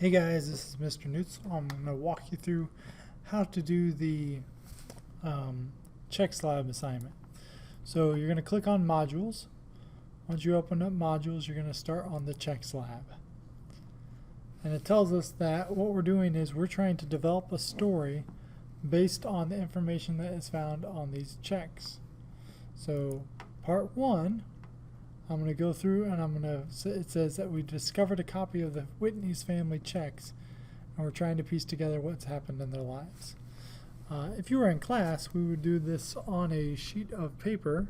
Hey guys, this is Mr. Newts. I'm going to walk you through how to do the check slab assignment. So you're going to click on modules. Once you open up modules, you're going to start on the check slab. And it tells us that what we're doing is we're trying to develop a story based on the information that is found on these checks. So part 1, I'm going to go through and it says that we discovered a copy of the Whitney's family checks and we're trying to piece together what's happened in their lives. If you were in class, we would do this on a sheet of paper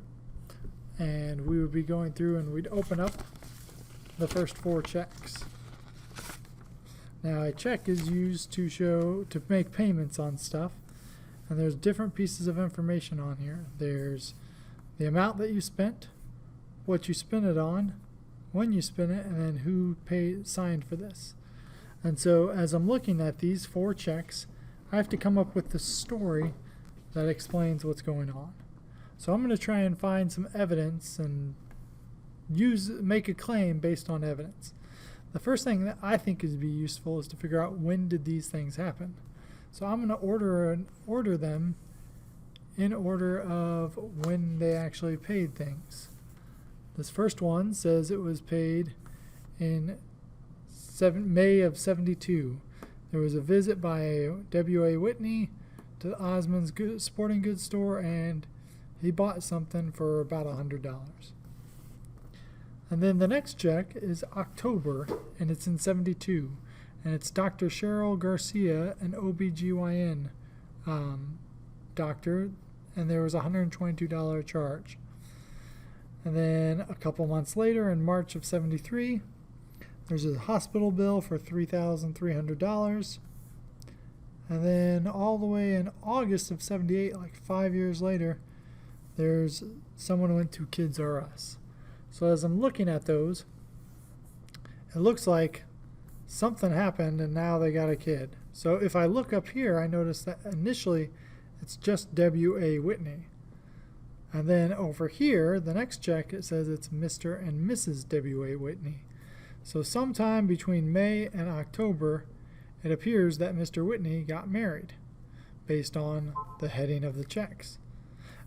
and we would be going through and we'd open up the first 4 checks. Now a check is used to make payments on stuff, and there's different pieces of information on here. There's the amount that you spent, what you spent it on, when you spent it, and then who signed for this. And so as I'm looking at these 4 checks, I have to come up with the story that explains what's going on. So I'm going to try and find some evidence and make a claim based on evidence. The first thing that I think is be useful is to figure out when did these things happen. So I'm going to order them in order of when they actually paid things. This first one says it was paid in May of '72. There was a visit by W.A. Whitney to Osmond's sporting goods store, and he bought something for about $100. And then the next check is October, and it's in '72, and it's Dr. Cheryl Garcia, an OBGYN doctor, and there was a $122 charge. And then a couple months later, in March of '73, there's a hospital bill for $3,300. And then all the way in August of '78, like 5 years later, there's someone who went to Kids R Us. So as I'm looking at those, it looks like something happened and now they got a kid. So if I look up here, I notice that initially it's just W.A. Whitney. And then over here, the next check, it says it's Mr. and Mrs. W.A. Whitney. So sometime between May and October, it appears that Mr. Whitney got married based on the heading of the checks.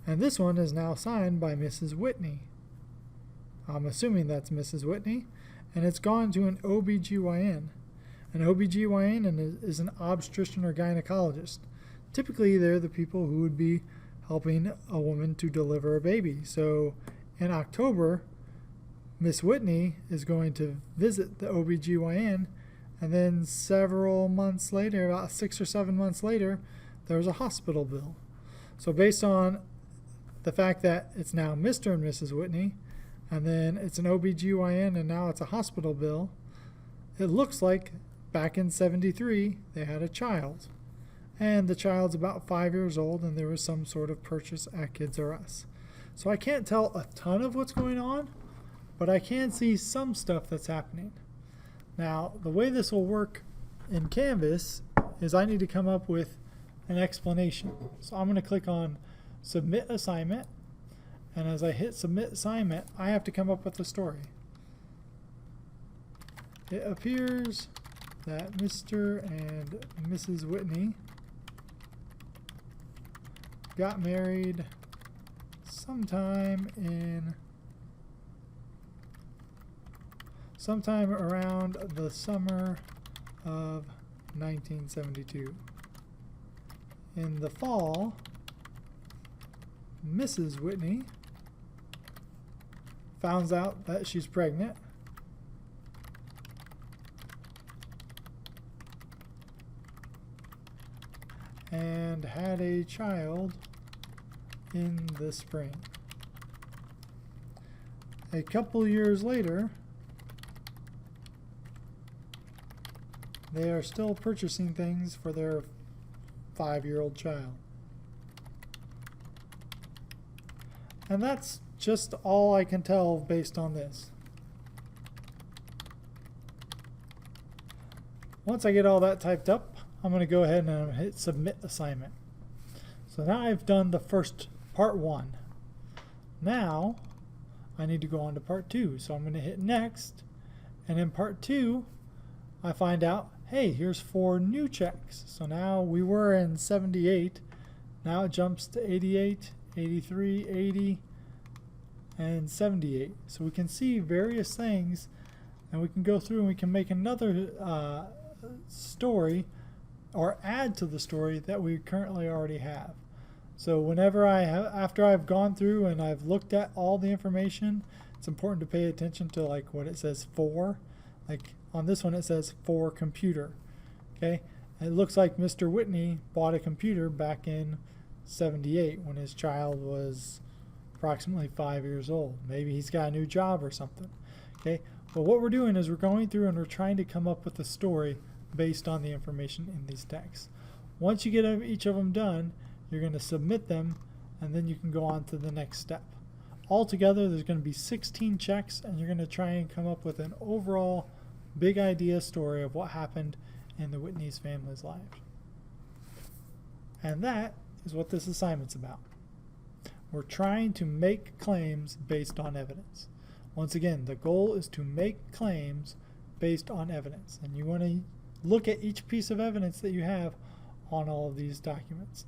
And this one is now signed by Mrs. Whitney. I'm assuming that's Mrs. Whitney, and it's gone to an OBGYN. An OBGYN is an obstetrician or gynecologist. Typically, they're the people who would be helping a woman to deliver a baby. So in October, Miss Whitney is going to visit the OBGYN, and then several months later, about 6 or 7 months later, there's a hospital bill. So based on the fact that it's now Mr. and Mrs. Whitney, and then it's an OBGYN, and now it's a hospital bill, it looks like back in '73 they had a child. And the child's about 5 years old, and there was some sort of purchase at Kids R Us. So I can't tell a ton of what's going on, but I can see some stuff that's happening. Now, the way this will work in Canvas is I need to come up with an explanation. So I'm going to click on Submit Assignment, and as I hit Submit Assignment, I have to come up with a story. It appears that Mr. and Mrs. Whitney got married sometime around the summer of 1972. In the fall, Mrs. Whitney finds out that she's pregnant and had a child in the spring. A couple years later, they are still purchasing things for their 5-year-old child. And that's just all I can tell based on this. Once I get all that typed up, I'm going to go ahead and hit Submit Assignment. So now I've done the first part 1. Now I need to go on to part 2. So I'm going to hit next, and in part 2 I find out, hey, here's 4 new checks. So now we were in 78. Now it jumps to 88, 83, 80, and 78. So we can see various things, and we can go through and we can make another story or add to the story that we currently already have. So whenever after I've gone through and I've looked at all the information, it's important to pay attention to like what it says for. Like on this one it says for computer. Okay, and it looks like Mr. Whitney bought a computer back in 78 when his child was approximately 5 years old. Maybe he's got a new job or something. Okay, but what we're doing is we're going through and we're trying to come up with a story based on the information in these texts. Once you get each of them done, you're going to submit them, and then you can go on to the next step. Altogether, there's going to be 16 checks, and you're going to try and come up with an overall big idea story of what happened in the Whitney's family's life. And that is what this assignment's about. We're trying to make claims based on evidence. Once again, the goal is to make claims based on evidence, and you want to look at each piece of evidence that you have on all of these documents.